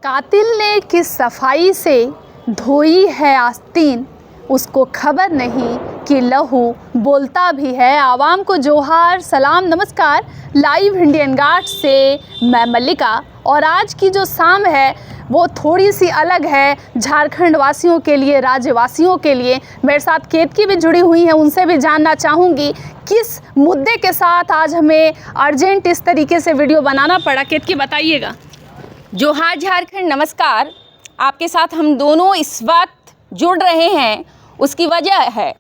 कातिल ने किस सफाई से धोई है आस्तीन, उसको खबर नहीं कि लहू बोलता भी है। आवाम को जोहार, सलाम, नमस्कार। लाइव इंडियन गार्ड से मैं मल्लिका। और आज की जो शाम है वो थोड़ी सी अलग है झारखंड वासियों के लिए, राज्यवासियों के लिए। मेरे साथ केतकी भी जुड़ी हुई हैं, उनसे भी जानना चाहूँगी किस मुद्दे के साथ आज हमें अर्जेंट इस तरीके से वीडियो बनाना पड़ा। केतकी बताइएगा। जोहार झारखंड, नमस्कार। आपके साथ हम दोनों इस वक्त जुड़ रहे हैं, उसकी वजह है,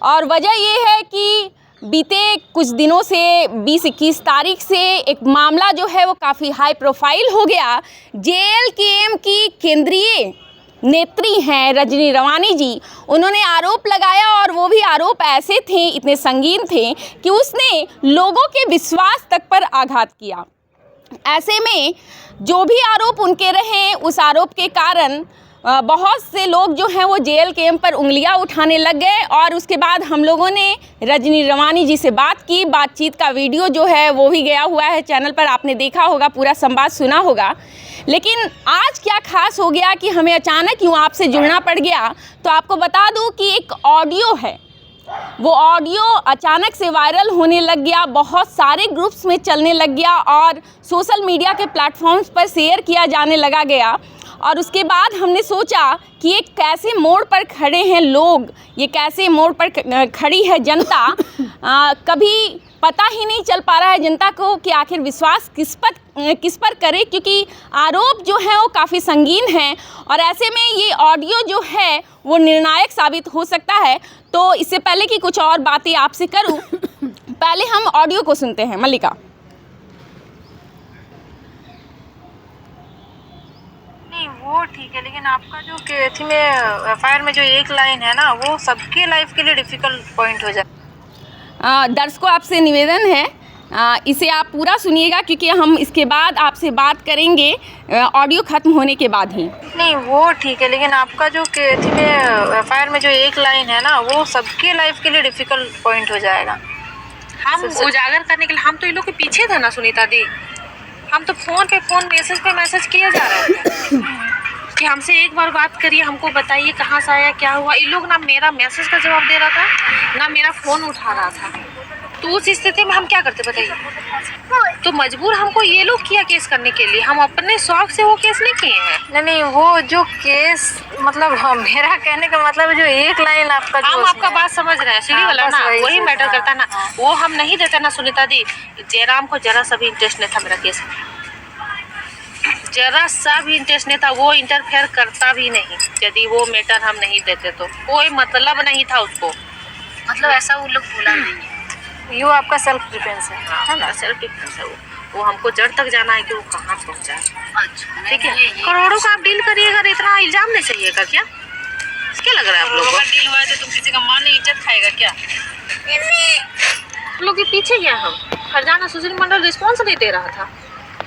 और वजह ये है कि बीते कुछ दिनों से 20-21 तारीख से एक मामला जो है वो काफ़ी हाई प्रोफाइल हो गया। JLKM की केंद्रीय नेत्री हैं रजनी रवानी जी, उन्होंने आरोप लगाया, और वो भी आरोप ऐसे थे, इतने संगीन थे कि उसने लोगों के विश्वास तक पर आघात किया। ऐसे में जो भी आरोप उनके रहे, उस आरोप के कारण बहुत से लोग जो हैं वो JLKM पर उंगलियां उठाने लग गए। और उसके बाद हम लोगों ने रजनी रवानी जी से बात की। बातचीत का वीडियो जो है वो भी गया हुआ है चैनल पर, आपने देखा होगा, पूरा संवाद सुना होगा। लेकिन आज क्या खास हो गया कि हमें अचानक यूँ आपसे जुड़ना पड़ गया। तो आपको बता दूं कि एक ऑडियो है, वो ऑडियो अचानक से वायरल होने लग गया, बहुत सारे ग्रुप्स में चलने लग गया और सोशल मीडिया के प्लेटफॉर्म्स पर शेयर किया जाने लगा गया। और उसके बाद हमने सोचा कि ये कैसे मोड़ पर खड़े हैं लोग, ये कैसे मोड़ पर खड़ी है जनता। कभी पता ही नहीं चल पा रहा है जनता को कि आखिर विश्वास किस पर करे, क्योंकि आरोप जो है वो काफ़ी संगीन हैं। और ऐसे में ये ऑडियो जो है वो निर्णायक साबित हो सकता है। तो इससे पहले कि कुछ और बातें आपसे करूं, पहले हम ऑडियो को सुनते हैं। मल्लिका। नहीं वो ठीक है, लेकिन आपका जो केथी में एफआईआर में जो एक लाइन है ना, वो सबके लाइफ के लिए डिफिकल्ट पॉइंट हो जाए। दर्शकों, आपसे निवेदन है, इसे आप पूरा सुनिएगा, क्योंकि हम इसके बाद आपसे बात करेंगे ऑडियो ख़त्म होने के बाद ही। नहीं वो ठीक है, लेकिन आपका जो केथी में एफआईआर में जो एक लाइन है ना, वो सबके लाइफ के लिए डिफिकल्ट पॉइंट हो जाएगा। हम उजागर करने के लिए, हम तो इन लोग के पीछे थे ना सुनीता दी। हम तो फोन पे फोन, मैसेज पे मैसेज किया जा रहा है कि हमसे एक बार बात करिए, हमको बताइए कहाँ से आया, क्या हुआ। इन लोग ना मेरा मैसेज का जवाब दे रहा था, ना मेरा फ़ोन उठा रहा था। तो उस स्थिति में हम क्या करते बताइए। तो मजबूर हमको ये लोग किया केस करने के लिए, हम अपने शौक से वो केस नहीं किए हैं। नहीं वो जो केस, मतलब मेरा कहने का मतलब जो एक लाइन आपका, जो हम आपका बात समझ रहे हैं, सीढ़ी वाला ना, वही मैटर करता ना। वो हम नहीं देते ना सुनीता दी। जयराम को जरा सा भी इंटरेस्ट नहीं था मेरा केस में, जरा सा भी इंटरेस्ट नहीं था। वो इंटरफेयर करता भी नहीं। यदि वो मैटर हम नहीं देते तो कोई मतलब नहीं था उसको, मतलब ऐसा वो लोग बोला नहीं है। ये आपका सेल्फ डिफेंस है ना, सेल्फ डिफेंस है वो हमको जड़ तक जाना है कि वो कहाँ पहुँचा है। अच्छा ठीक है, करोड़ों का आप डील करिएगा, इतना इल्जाम नहीं चाहिएगा क्या? क्या लग रहा है आप लोगों को? डील हुआ है तो तुम किसी का मान इज्जत खाएगा क्या? लोग के पीछे गया हम, खजाना सुशील मंडल रिस्पॉन्स नहीं दे रहा था।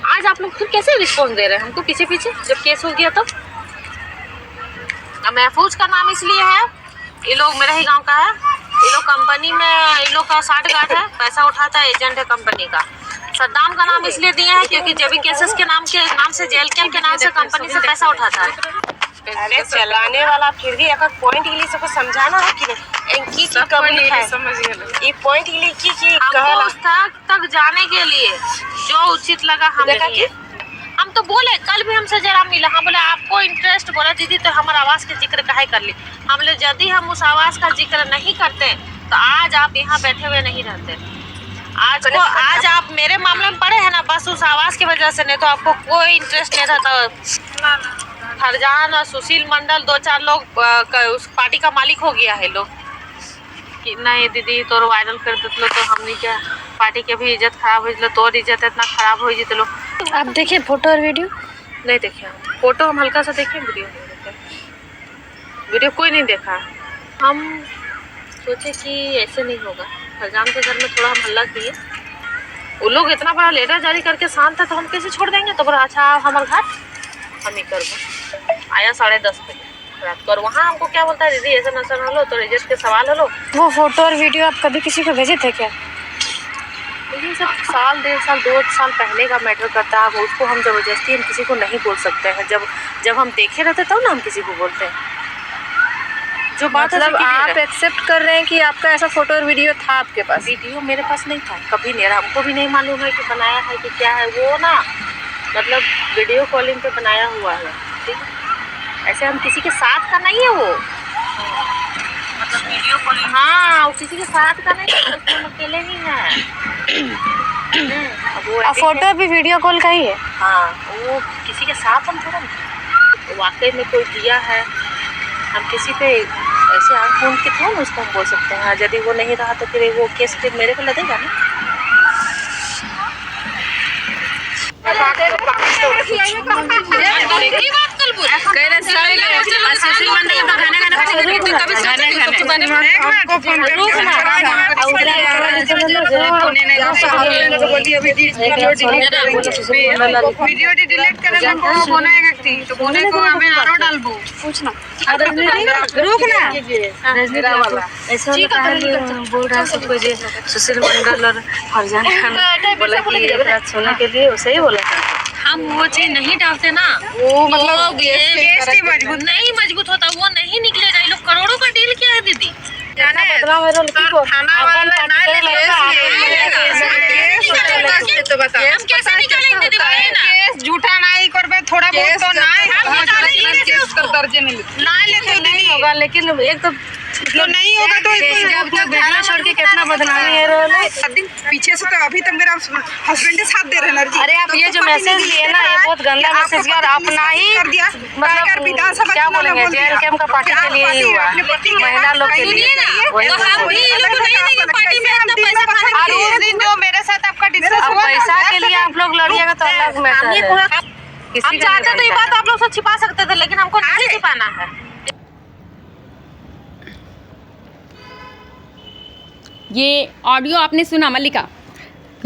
आज आप लोग फिर कैसे रिस्पॉन्स दे रहे हैं हमको पीछे पीछे, जब केस हो गया तो? महफूज का नाम इसलिए है, ये लोग मेरे ही गांव का है। ये लोग कंपनी में, ये लोग का 60 गार्ड है, पैसा उठाता है, एजेंट है कंपनी का। सद्दाम का नाम इसलिए दिया है क्योंकि जेबी केसेस के नाम से JLKM के नाम से कंपनी से पैसा उठाता है। चलाने वाला फिर भी एक पॉइंट के लिए सबको समझाना है कि नहीं, ये पॉइंट के लिए की तक जाने के लिए जो उचित लगा हमें। हम तो बोले, कल भी हमसे जरा मिला, हम बोले आपको इंटरेस्ट, बोला दीदी तो हमारे आवाज़ के जिक्र काहे कर ली। हम बोले यदि हम उस आवाज़ का जिक्र नहीं करते तो आज आप यहाँ बैठे हुए नहीं रहते। आज आप मेरे मामले में पड़े हैं ना, बस उस आवाज़ की वजह से, नहीं तो आपको कोई इंटरेस्ट नहीं रहता। फरजान और सुशील मंडल 2-4 लोग उस पार्टी का मालिक हो गया है लोग कि नहीं दीदी तो वायरल कर देते लो, तो हमने क्या पार्टी के भी इज्जत खराब हो, तो इज्जत इतना खराब हो जाते लोग। आप देखिए फोटो और वीडियो? नहीं देखे, फोटो हम हल्का सा देखे, वीडियो कोई नहीं देखा। हम सोचे कि ऐसे नहीं होगा। फरजान के घर में थोड़ा हम हल्ला किए, वो लोग इतना बड़ा लेटर जारी करके शांत था, तो हम कैसे छोड़ देंगे। तो बोला अच्छा हमारे घर हम ही करबो। आया 10:30 बजे रात को, और वहाँ हमको क्या बोलता है, दीदी ऐसा नशा न लो तो इज्जत के सवाल हो लो। वो फोटो और वीडियो आप कभी किसी को भेजे थे क्या? लेकिन सब साल 1.5 साल 2 साल पहले का मैटर करता है। उसको हम ज़बरदस्ती हम किसी को नहीं बोल सकते हैं। जब हम देखे रहते तब ना हम किसी को बोलते हैं। जो बात मतलब आप एक्सेप्ट कर रहे हैं कि आपका ऐसा फोटो और वीडियो था आपके पास? वीडियो मेरे पास नहीं था, कभी नहीं रहा। हमको भी नहीं मालूम है कि बनाया है कि क्या है। वो ना मतलब वीडियो कॉलिंग पे बनाया हुआ है, ठीक है। ऐसे हम किसी के साथ का नहीं है वो, मतलब वीडियो कॉलिंग, हाँ वो किसी के साथ का नहीं है, उसमें हम अकेले ही हैं। वो फोटो भी वीडियो कॉल का ही है? हाँ, वो किसी के साथ हम थोड़ा वाकई में कोई किया है। हम किसी पे ऐसे आँख मूंद के थोड़ा ना उसको हम बोल सकते हैं। यदि वो नहीं रहा तो फिर वो केस फिर मेरे पे लगेगा ना। वीडियो डिलीट करे को बनाएगा तो बोले को हमें आरो डालबो पूछना रुक ना ऐसा बोल रहा है सबको जे सुशील मंडल और फरजान खान बोला कि एक रात सोने के लिए वैसे ही बोला था। हम वो चीज नहीं डालते ना, वो मतलब केस ही मजबूत नहीं मजबूत होता, वो नहीं निकलेगा। ये लोग करोड़ों का डील किया है दीदी। जाने खाना वाला ना ले तो बता हम कैसे निकालेंगे दीदी? बताइए ना। केस झूठा नहीं करबे थोड़ा बहुत तो नहीं केस कर दर्जे नहीं नहीं होगा, लेकिन एक तो नहीं होगा तो वीडियो छोड़ के कितना बदनामी है रहा दिन पीछे से तो अभी तक मेरा हस्बैंड साथ दे रहे हैं। अरे आप ये जो मैसेज लिए ना, ये बहुत गंदा मैसेज यार। अपना ही मतलब विधानसभा क्या बोलेंगे, जेएल कैम का पार्टी के लिए ही हुआ, महिला लोग के लिए। और उस दिन जो मेरे साथ आपका डिस्कस हुआ, पैसा के लिए आप लोग लड़िएगा तो अलग मैटर है। हम चाहते तो ये बात आप लोग से छिपा सकते थे, लेकिन हमको नहीं छिपाना है। ये ऑडियो आपने सुना मल्लिका?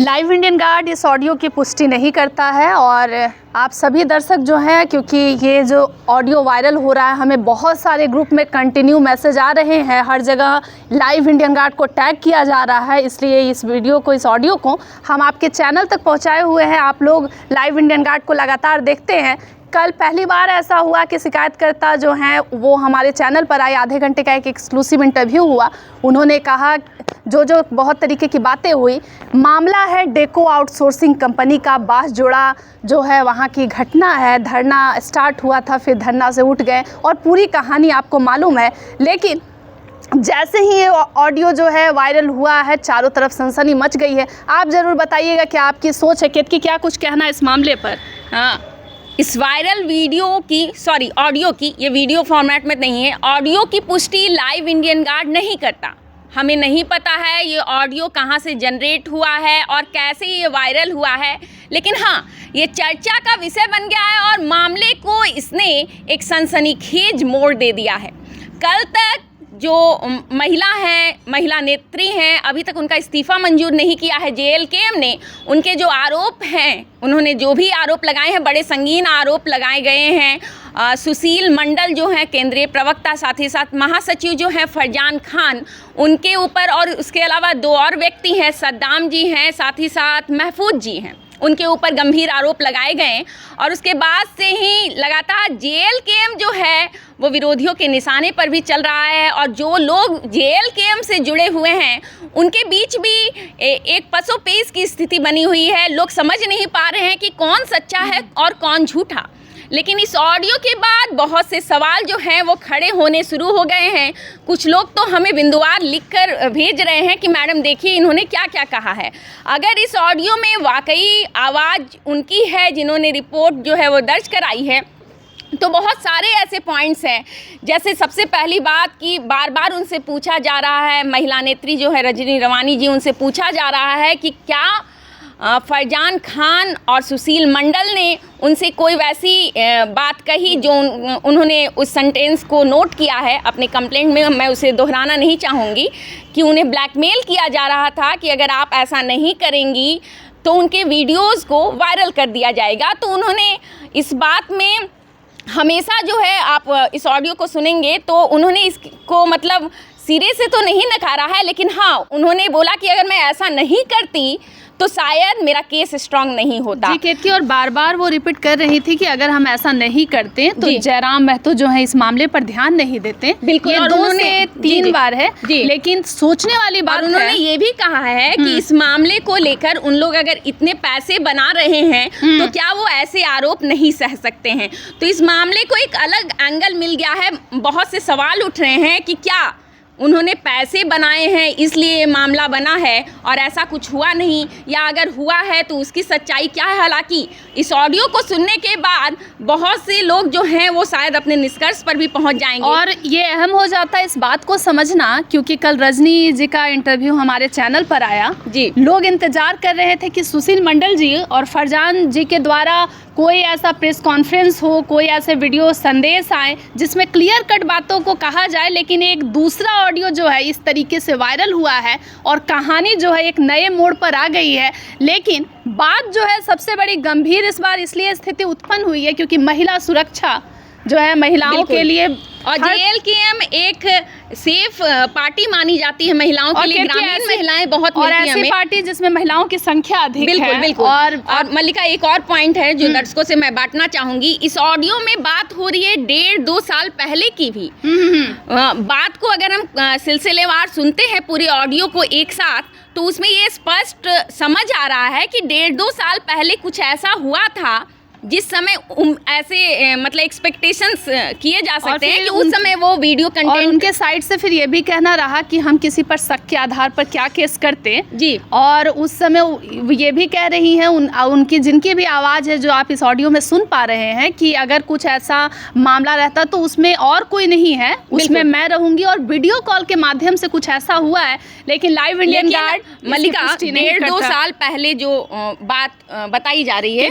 लाइव इंडियन गार्ड इस ऑडियो की पुष्टि नहीं करता है और आप सभी दर्शक जो हैं, क्योंकि ये जो ऑडियो वायरल हो रहा है, हमें बहुत सारे ग्रुप में कंटिन्यू मैसेज आ रहे हैं, हर जगह लाइव इंडियन गार्ड को टैग किया जा रहा है, इसलिए इस वीडियो को, इस ऑडियो को हम आपके चैनल तक पहुंचाए हुए हैं। आप लोग लाइव इंडियन गार्ड को लगातार देखते हैं। कल पहली बार ऐसा हुआ कि शिकायतकर्ता जो हैं वो हमारे चैनल पर आए, आधे घंटे का एक एक्सक्लूसिव इंटरव्यू हुआ। उन्होंने कहा जो बहुत तरीके की बातें हुई। मामला है डेको आउटसोर्सिंग कंपनी का, बांसजोड़ा जो है वहाँ की घटना है। धरना स्टार्ट हुआ था, फिर धरना से उठ गए और पूरी कहानी आपको मालूम है। लेकिन जैसे ही ये ऑडियो जो है वायरल हुआ है, चारों तरफ सनसनी मच गई है। आप ज़रूर बताइएगा क्या आपकी सोच है, केतकी क्या कुछ कहना है इस मामले पर? हाँ, इस वायरल ऑडियो की, ये वीडियो फॉर्मेट में नहीं है, ऑडियो की पुष्टि लाइव इंडियन गार्ड नहीं करता। हमें नहीं पता है ये ऑडियो कहाँ से जनरेट हुआ है और कैसे ये वायरल हुआ है, लेकिन हाँ, ये चर्चा का विषय बन गया है और मामले को इसने एक सनसनीखेज मोड़ दे दिया है। कल तक जो महिला नेत्री हैं, अभी तक उनका इस्तीफ़ा मंजूर नहीं किया है जेएलकेएम ने। उनके जो आरोप हैं, उन्होंने जो भी आरोप लगाए हैं, बड़े संगीन आरोप लगाए गए हैं। सुशील मंडल जो हैं केंद्रीय प्रवक्ता, साथ ही साथ महासचिव जो हैं फरजान खान, उनके ऊपर, और उसके अलावा 2 और व्यक्ति हैं, सद्दाम जी हैं, साथ ही साथ महफूज जी हैं, उनके ऊपर गंभीर आरोप लगाए गए। और उसके बाद से ही लगातार जेएलकेएम जो है वो विरोधियों के निशाने पर भी चल रहा है और जो लोग जेएलकेएम से जुड़े हुए हैं उनके बीच भी एक पसोपेश की स्थिति बनी हुई है। लोग समझ नहीं पा रहे हैं कि कौन सच्चा है और कौन झूठा। लेकिन इस ऑडियो के बाद बहुत से सवाल जो हैं वो खड़े होने शुरू हो गए हैं। कुछ लोग तो हमें बिंदुवार लिखकर भेज रहे हैं कि मैडम देखिए इन्होंने क्या क्या कहा है। अगर इस ऑडियो में वाकई आवाज़ उनकी है जिन्होंने रिपोर्ट जो है वो दर्ज कराई है, तो बहुत सारे ऐसे पॉइंट्स हैं। जैसे सबसे पहली बात कि बार बार उनसे पूछा जा रहा है, महिला नेत्री जो है रजनी रवानी जी, उनसे पूछा जा रहा है कि क्या फरजान खान और सुशील मंडल ने उनसे कोई वैसी बात कही जो उन्होंने उस सेंटेंस को नोट किया है अपने कंप्लेंट में। मैं उसे दोहराना नहीं चाहूँगी कि उन्हें ब्लैकमेल किया जा रहा था कि अगर आप ऐसा नहीं करेंगी तो उनके वीडियोज़ को वायरल कर दिया जाएगा। तो उन्होंने इस बात में हमेशा जो है, आप इस ऑडियो को सुनेंगे तो उन्होंने इसको मतलब सिरे से तो नहीं नकारा है, लेकिन हाँ उन्होंने बोला कि अगर मैं ऐसा नहीं करती तो शायद मेरा केस स्ट्रांग नहीं होता। जी केतकी, और बार बार वो रिपीट कर रही थी कि अगर हम ऐसा नहीं करते तो जयराम महतो जो है इस मामले पर ध्यान नहीं देते। बिल्कुल, ये और 2 से 3 बार है, लेकिन सोचने वाली बात उन्होंने ये भी कहा है कि इस मामले को लेकर उन लोग अगर इतने पैसे बना रहे हैं तो क्या वो ऐसे आरोप नहीं सह सकते हैं। तो इस मामले को एक अलग एंगल मिल गया है। बहुत से सवाल उठ रहे हैं कि क्या उन्होंने पैसे बनाए हैं इसलिए ये मामला बना है और ऐसा कुछ हुआ नहीं, या अगर हुआ है तो उसकी सच्चाई क्या है। हालांकि इस ऑडियो को सुनने के बाद बहुत से लोग जो हैं वो शायद अपने निष्कर्ष पर भी पहुंच जाएंगे। और ये अहम हो जाता है इस बात को समझना, क्योंकि कल रजनी जी का इंटरव्यू हमारे चैनल पर आया जी। लोग इंतजार कर रहे थे कि सुशील मंडल जी और फरजान जी के द्वारा कोई ऐसा प्रेस कॉन्फ्रेंस हो, कोई ऐसे वीडियो संदेश आए जिसमें क्लियर कट बातों को कहा जाए। लेकिन एक दूसरा ऑडियो जो है इस तरीके से वायरल हुआ है और कहानी जो है एक नए मोड़ पर आ गई है। लेकिन बात जो है सबसे बड़ी गंभीर इस बार इसलिए स्थिति उत्पन्न हुई है क्योंकि महिला सुरक्षा जो है महिलाओं के लिए, और JLKM एक सेफ पार्टी मानी जाती है महिलाओं के लिए। ग्रामीण महिलाएं बहुत और मिलती हैं ऐसी पार्टी जिसमें महिलाओं की संख्या अधिक है। बिल्कुल। और मल्लिका एक और पॉइंट है जो दर्शकों से मैं बांटना चाहूंगी। इस ऑडियो में बात हो रही है 1.5-2 साल पहले की भी। बात को अगर हम सिलसिलेवार सुनते हैं पूरे ऑडियो को एक साथ, तो उसमें ये स्पष्ट समझ आ रहा है कि 1.5-2 साल पहले कुछ ऐसा हुआ था जिस समय ऐसे मतलब एक्सपेक्टेशंस किए जा सकते हैं कि उस समय वो वीडियो कंटेंट, और उनके साइड से फिर ये भी कहना रहा कि हम किसी पर शक के आधार पर क्या केस करते जी। और उस समय ये भी कह रही हैं उनकी जिनकी भी आवाज़ है जो आप इस ऑडियो में सुन पा रहे हैं कि अगर कुछ ऐसा मामला रहता तो उसमें और कोई नहीं है, उसमें मैं रहूंगी। और वीडियो कॉल के माध्यम से कुछ ऐसा हुआ है, लेकिन लाइव इंडियन गार्ड मल्लिका 1.5-2 साल पहले जो बात बताई जा रही है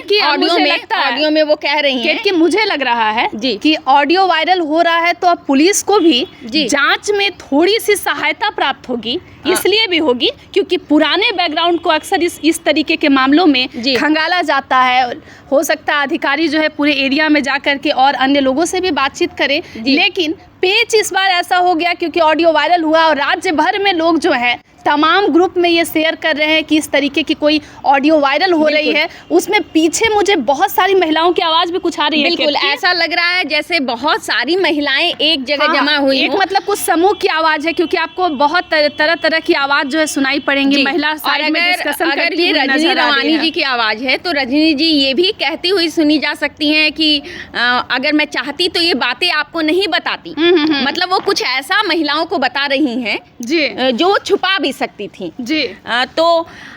ऑडियो में वो कह रही हैं कि मुझे लग रहा है कि ऑडियो वायरल हो रहा है तो अब पुलिस को भी जांच में थोड़ी सी सहायता प्राप्त होगी। इसलिए भी होगी क्योंकि पुराने बैकग्राउंड को अक्सर इस तरीके के मामलों में खंगाला जाता है। हो सकता है अधिकारी जो है पूरे एरिया में जा कर के और अन्य लोगों से भी बातचीत करें, लेकिन पेच इस बार ऐसा हो गया क्योंकि ऑडियो वायरल हुआ और राज्य भर में लोग जो है तमाम ग्रुप में ये शेयर कर रहे हैं कि इस तरीके की कोई ऑडियो वायरल हो रही है। उसमें पीछे मुझे बहुत सारी महिलाओं की आवाज़ भी कुछ आ रही है। बिल्कुल ऐसा लग रहा है जैसे बहुत सारी महिलाएं एक जगह जमा हुई हैं। एक मतलब कुछ समूह की आवाज़ है, क्योंकि आपको बहुत तरह तरह की आवाज़ जो है सुनाई पड़ेंगी। महिला साइड में डिस्कशन करती हुई रजनी रवानी जी की आवाज़ है तो रजनी जी ये भी कहती हुई सुनी जा सकती हैं कि अगर मैं चाहती तो ये बातें आपको नहीं बताती। मतलब वो कुछ ऐसा महिलाओं को बता रही हैं जी जो छुपा भी सकती थी जी। तो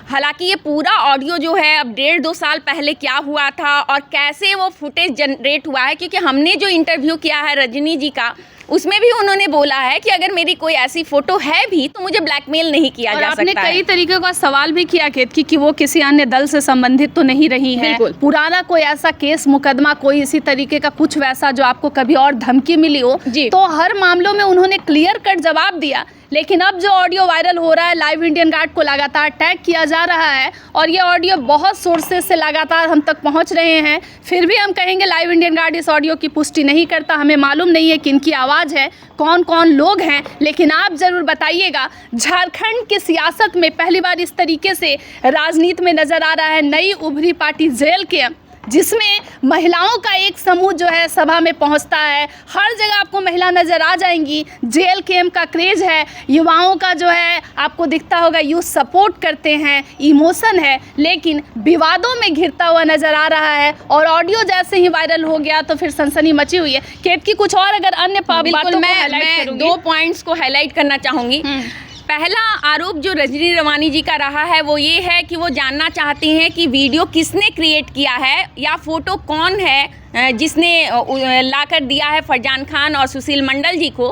हालांकि ये पूरा ऑडियो जो है अब 1.5-2 साल पहले क्या हुआ था और कैसे वो फुटेज जनरेट हुआ है, क्योंकि हमने जो इंटरव्यू किया है रजनी जी का उसमें भी उन्होंने बोला है कि अगर मेरी कोई ऐसी फोटो है भी तो मुझे ब्लैकमेल नहीं किया जा सकता है। आपने कई तरीके का सवाल भी किया कि वो किसी अन्य दल से संबंधित तो नहीं रही है, पुराना कोई ऐसा केस मुकदमा कोई इसी तरीके का कुछ वैसा जो आपको कभी और धमकी मिली हो, तो हर मामलों में उन्होंने क्लियर कट जवाब दिया। लेकिन अब जो ऑडियो वायरल हो रहा है, लाइव इंडियन गार्ड को लगातार टैग किया जा रहा है और ये ऑडियो बहुत सोर्सेज से लगातार हम तक पहुंच रहे हैं, फिर भी हम कहेंगे लाइव इंडियन गार्ड इस ऑडियो की पुष्टि नहीं करता। हमें मालूम नहीं है किनकी आवाज़ है, कौन कौन लोग हैं, लेकिन आप ज़रूर बताइएगा। झारखंड की सियासत में पहली बार इस तरीके से राजनीति में नज़र आ रहा है नई उभरी पार्टी JLKM, जिसमें महिलाओं का एक समूह जो है सभा में पहुंचता है। हर जगह आपको महिला नज़र आ जाएंगी। JLKM का क्रेज है, युवाओं का जो है आपको दिखता होगा, यूथ सपोर्ट करते हैं, इमोशन है, लेकिन विवादों में घिरता हुआ नज़र आ रहा है। और ऑडियो जैसे ही वायरल हो गया तो फिर सनसनी मची हुई है। केतकी कुछ और अगर अन्य बातों को हाईलाइट करूंगी, 2 पॉइंट्स को हाईलाइट करना चाहूँगी। पहला आरोप जो रजनी रवानी जी का रहा है वो ये है कि वो जानना चाहती हैं कि वीडियो किसने क्रिएट किया है या फ़ोटो कौन है जिसने लाकर दिया है फरजान खान और सुशील मंडल जी को।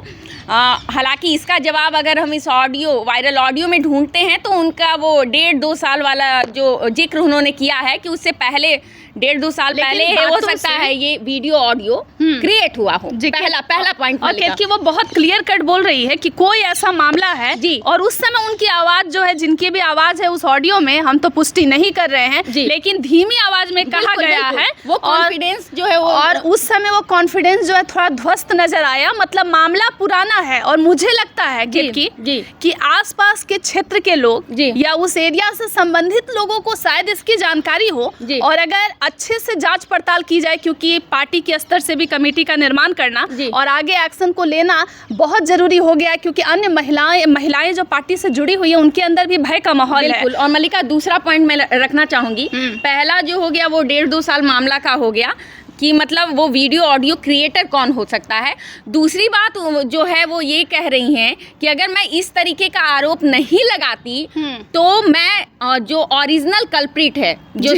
हालांकि इसका जवाब अगर हम इस वायरल ऑडियो में ढूंढते हैं तो उनका वो 1.5-2 साल वाला जो जिक्र उन्होंने किया है कि उससे पहले 1.5-2 साल लेकिन पहले हो बातों सकता से- है ये वीडियो ऑडियो क्रिएट हुआ हो। जी, पहला पॉइंट और कि वो बहुत क्लियर कट बोल रही है कि कोई ऐसा मामला है जी। और उस समय उनकी आवाज जो है, जिनकी भी आवाज है उस ऑडियो में, हम तो पुष्टि नहीं कर रहे हैं, जी। लेकिन धीमी आवाज में कहा बिल्कुल, गया बिल्कुल। है वो कॉन्फिडेंस जो है वो और उस समय वो कॉन्फिडेंस जो है थोड़ा ध्वस्त नजर आया। मतलब मामला पुराना है और मुझे लगता है जी। कि आसपास के क्षेत्र के लोग जी। या उस एरिया से संबंधित लोगों को शायद इसकी जानकारी हो, जी। और अगर अच्छे से जांच पड़ताल की जाए, क्योंकि पार्टी के स्तर से भी कमेटी का निर्माण करना जी। और आगे एक्शन को लेना बहुत जरूरी हो गया, क्योंकि अन्य महिलाएं जो पार्टी से जुड़ी हुई है उनके अंदर भी भय का माहौल है। बिल्कुल। और मल्लिका, दूसरा पॉइंट मैं रखना चाहूंगी। पहला जो हो गया वो 1.5-2 साल मामला का हो गया कि मतलब वो वीडियो ऑडियो क्रिएटर कौन हो सकता है। दूसरी बात जो है वो ये कह रही हैं कि अगर मैं इस तरीके का आरोप नहीं लगाती तो मैं जो ओरिजिनल कल्प्रिट है, जो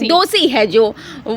दोषी है, जो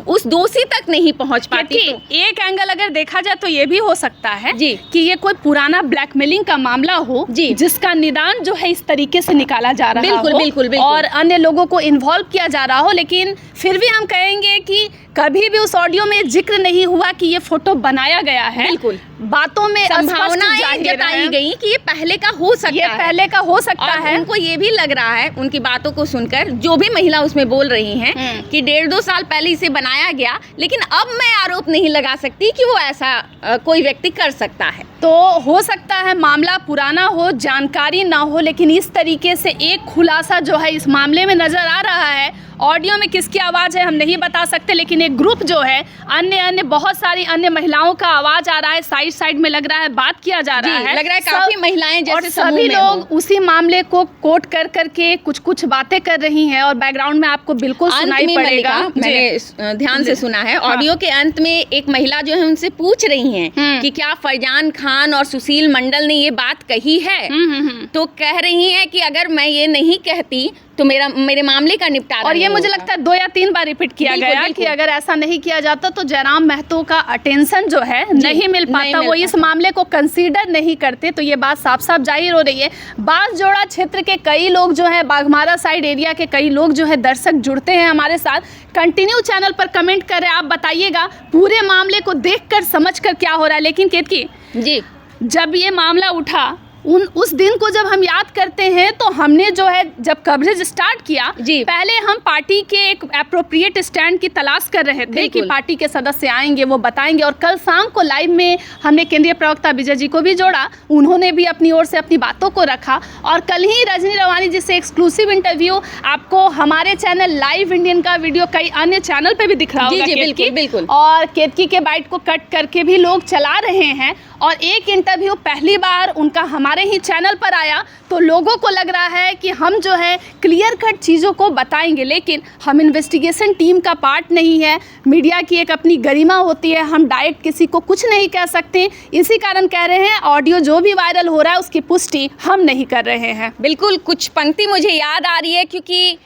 उस दोषी तक नहीं पहुंच पाती। क्योंकि एक एंगल अगर देखा जाए तो ये भी हो सकता है जी। कि ये कोई पुराना ब्लैकमेलिंग का मामला हो, जी। जिसका निदान जो है इस तरीके से निकाला जा रहा बिल्कुल, हो, बिल्कुल, बिल्कुल। और अन्य लोगों को इन्वॉल्व किया जा रहा हो। लेकिन फिर भी हम कहेंगे कि कभी भी उस ऑडियो में जिक्र नहीं हुआ कि ये फोटो बनाया गया है। बिल्कुल। बातों में संभावनाएं जाहिर जताई है। गई कि ये पहले का हो सकता ये है। पहले का हो सकता और है। उनको ये भी लग रहा है, उनकी बातों को सुनकर, जो भी महिला उसमें बोल रही हैं कि 1.5-2 साल पहले इसे बनाया गया, लेकिन अब मैं आरोप नहीं लगा सकती कि वो ऐसा कोई व्यक्ति कर सकता है। तो हो सकता है मामला पुराना हो, जानकारी ना हो, लेकिन इस तरीके से एक खुलासा जो है इस मामले में नजर आ रहा है। ऑडियो में किसकी आवाज़ है हम नहीं बता सकते, लेकिन एक ग्रुप जो है, अन्य बहुत सारी अन्य महिलाओं का आवाज़ आ रहा है, साइड में लग रहा है बात किया जा रहा है। लग रहा है काफी महिलाएं जैसे और सभी लोग उसी मामले को कोट कर करके कुछ बातें कर रही हैं, और बैकग्राउंड में आपको बिल्कुल सुनाई पड़ेगा। मैंने ध्यान से सुना है। ऑडियो के अंत में एक महिला जो है उनसे पूछ रही हैं कि क्या फरजान खान और सुशील मंडल ने ये बात कही है। तो कह रही हैं कि अगर मैं ये नहीं कहती तो मेरे मामले का निपटारा। और ये मुझे लगता है 2 या 3 बार रिपीट किया गया कि अगर ऐसा नहीं किया जाता तो जयराम महतो का अटेंशन जो है नहीं मिल पाता, वो इस मामले को कंसीडर नहीं करते। तो ये बात साफ साफ जाहिर हो रही है। बांसजोड़ा क्षेत्र के कई लोग जो है, बाघमारा साइड एरिया के कई लोग जो है, दर्शक जुड़ते हैं हमारे साथ। कंटिन्यू चैनल पर कमेंट करें, आप बताइएगा पूरे मामले को देखकर समझकर क्या हो रहा है। लेकिन केतकी जी, जब ये मामला उठा, उस दिन को जब हम याद करते हैं तो हमने जो है जब कवरेज स्टार्ट किया, पहले हम पार्टी के एक एप्रोप्रिएट स्टैंड की तलाश कर रहे थे कि पार्टी के सदस्य आएंगे, वो बताएंगे। और कल शाम को लाइव में हमने केंद्रीय प्रवक्ता विजय जी को भी जोड़ा, उन्होंने भी अपनी ओर से अपनी बातों को रखा। और कल ही रजनी रवानी जी से एक्सक्लूसिव इंटरव्यू आपको हमारे चैनल लाइव इंडियन का वीडियो कई अन्य चैनल पे भी दिख रहा होगा। बिल्कुल। और केतकी के बाइट को कट करके भी लोग चला रहे हैं। और एक इंटरव्यू पहली बार उनका हमारे ही चैनल पर आया तो लोगों को लग रहा है कि हम जो है क्लियर कट चीज़ों को बताएंगे, लेकिन हम इन्वेस्टिगेशन टीम का पार्ट नहीं है। मीडिया की एक अपनी गरिमा होती है, हम डायरेक्ट किसी को कुछ नहीं कह सकते। इसी कारण कह रहे हैं ऑडियो जो भी वायरल हो रहा है उसकी पुष्टि हम नहीं कर रहे हैं। बिल्कुल। कुछ पंक्ति मुझे याद आ रही है, क्योंकि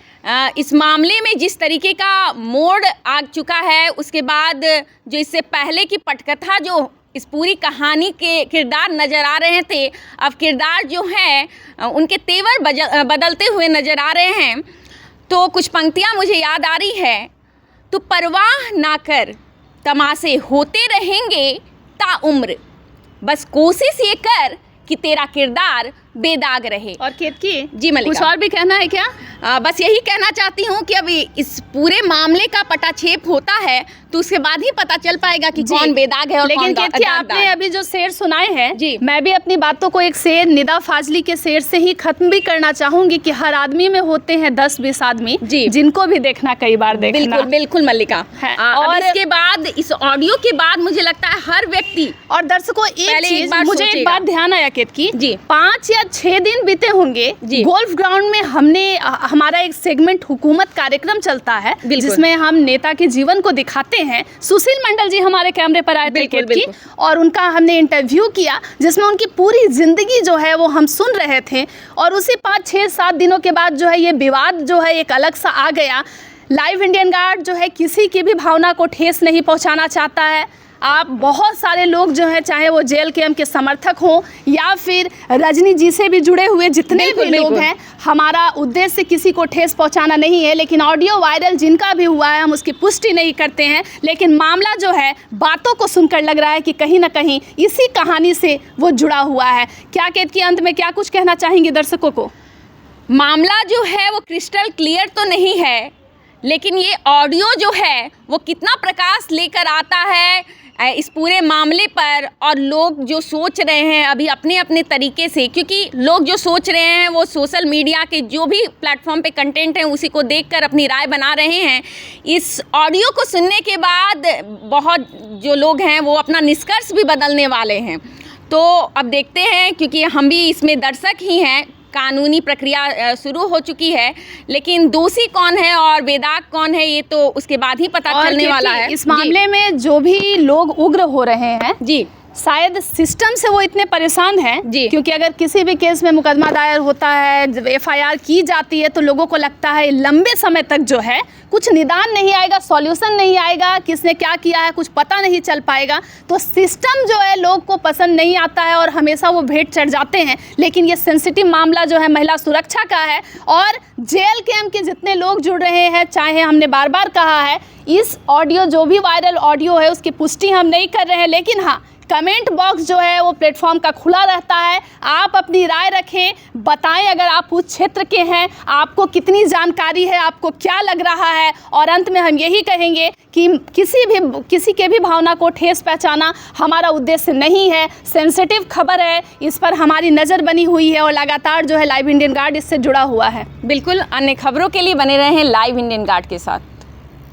इस मामले में जिस तरीके का मोड़ आ चुका है, उसके बाद जो इससे पहले की पटकथा, जो इस पूरी कहानी के किरदार नज़र आ रहे थे, अब किरदार जो हैं उनके तेवर बदलते हुए नज़र आ रहे हैं। तो कुछ पंक्तियाँ मुझे याद आ रही है। तो परवाह ना कर, तमाशे होते रहेंगे ताउम्र, बस कोशिश ये कर कि तेरा किरदार बेदाग रहे। और केतकी जी मल्लिका, कुछ और भी कहना है क्या? बस यही कहना चाहती हूँ कि अभी इस पूरे मामले का पटाक्षेप होता है तो उसके बाद ही पता चल पाएगा कि कौन बेदाग है और लेकिन कौन केतकी आपने अभी जो शेर सुनाए हैं, मैं भी अपनी बातों को एक शेर निदा फाजली के शेर से ही खत्म भी करना चाहूंगी कि हर आदमी में होते हैं 10-20 आदमी जिनको भी देखना कई बार देखना। बिल्कुल बिल्कुल मल्लिका। और इसके बाद, इस ऑडियो के बाद मुझे लगता है हर व्यक्ति और दर्शकों मुझे एक बात ध्यान आया केतकी, 5 या 6 दिन बीते होंगे गोल्फ ग्राउंड में हमने हमारा एक सेगमेंट हुकूमत कार्यक्रम चलता है जिसमें हम नेता के जीवन को दिखाते हैं। सुशील मंडल जी हमारे कैमरे पर आए थे केतकी, और उनका हमने इंटरव्यू किया जिसमें उनकी पूरी जिंदगी जो है वो हम सुन रहे थे। और उसी 5-6-7 दिनों के बाद जो है ये विवाद जो है एक अलग सा आ गया। लाइव इंडियन गार्ड जो है किसी की भी भावना को ठेस नहीं पहुंचाना चाहता है। आप बहुत सारे लोग जो हैं, चाहे वो जेल कैंप के समर्थक हों या फिर रजनी जी से भी जुड़े हुए जितने भी लोग हैं, हमारा उद्देश्य किसी को ठेस पहुंचाना नहीं है, लेकिन ऑडियो वायरल जिनका भी हुआ है हम उसकी पुष्टि नहीं करते हैं। लेकिन मामला जो है बातों को सुनकर लग रहा है कि कहीं ना कहीं इसी कहानी से वो जुड़ा हुआ है। क्या कैद के अंत में क्या कुछ कहना चाहेंगे दर्शकों को? मामला जो है वो क्रिस्टल क्लियर तो नहीं है, लेकिन ये ऑडियो जो है वो कितना प्रकाश लेकर आता है इस पूरे मामले पर, और लोग जो सोच रहे हैं अभी अपने अपने तरीके से, क्योंकि लोग जो सोच रहे हैं वो सोशल मीडिया के जो भी प्लेटफॉर्म पे कंटेंट है उसी को देखकर अपनी राय बना रहे हैं। इस ऑडियो को सुनने के बाद बहुत जो लोग हैं वो अपना निष्कर्ष भी बदलने वाले हैं। तो अब देखते हैं, क्योंकि हम भी इसमें दर्शक ही हैं, कानूनी प्रक्रिया शुरू हो चुकी है, लेकिन दोषी कौन है और बेदाग कौन है ये तो उसके बाद ही पता चलने वाला है। इस मामले में जो भी लोग उग्र हो रहे हैं जी, शायद सिस्टम से वो इतने परेशान हैं जी, क्योंकि अगर किसी भी केस में मुकदमा दायर होता है, एफआईआर की जाती है, तो लोगों को लगता है लंबे समय तक जो है कुछ निदान नहीं आएगा, सॉल्यूशन नहीं आएगा, किसने क्या किया है कुछ पता नहीं चल पाएगा। तो सिस्टम जो है लोग को पसंद नहीं आता है और हमेशा वो भेंट चढ़ जाते हैं। लेकिन ये सेंसिटिव मामला जो है महिला सुरक्षा का है और जेल कैंप के जितने लोग जुड़ रहे हैं, चाहे हमने बार बार कहा है इस ऑडियो जो भी वायरल ऑडियो है उसकी पुष्टि हम नहीं कर रहे हैं, लेकिन हाँ कमेंट बॉक्स जो है वो प्लेटफॉर्म का खुला रहता है। आप अपनी राय रखें, बताएं अगर आप उस क्षेत्र के हैं, आपको कितनी जानकारी है, आपको क्या लग रहा है। और अंत में हम यही कहेंगे कि किसी के भी भावना को ठेस पहुंचाना हमारा उद्देश्य नहीं है। सेंसिटिव खबर है, इस पर हमारी नज़र बनी हुई है और लगातार जो है लाइव इंडियन गार्ड इससे जुड़ा हुआ है। बिल्कुल। अन्य खबरों के लिए बने रहें लाइव इंडियन गार्ड के साथ।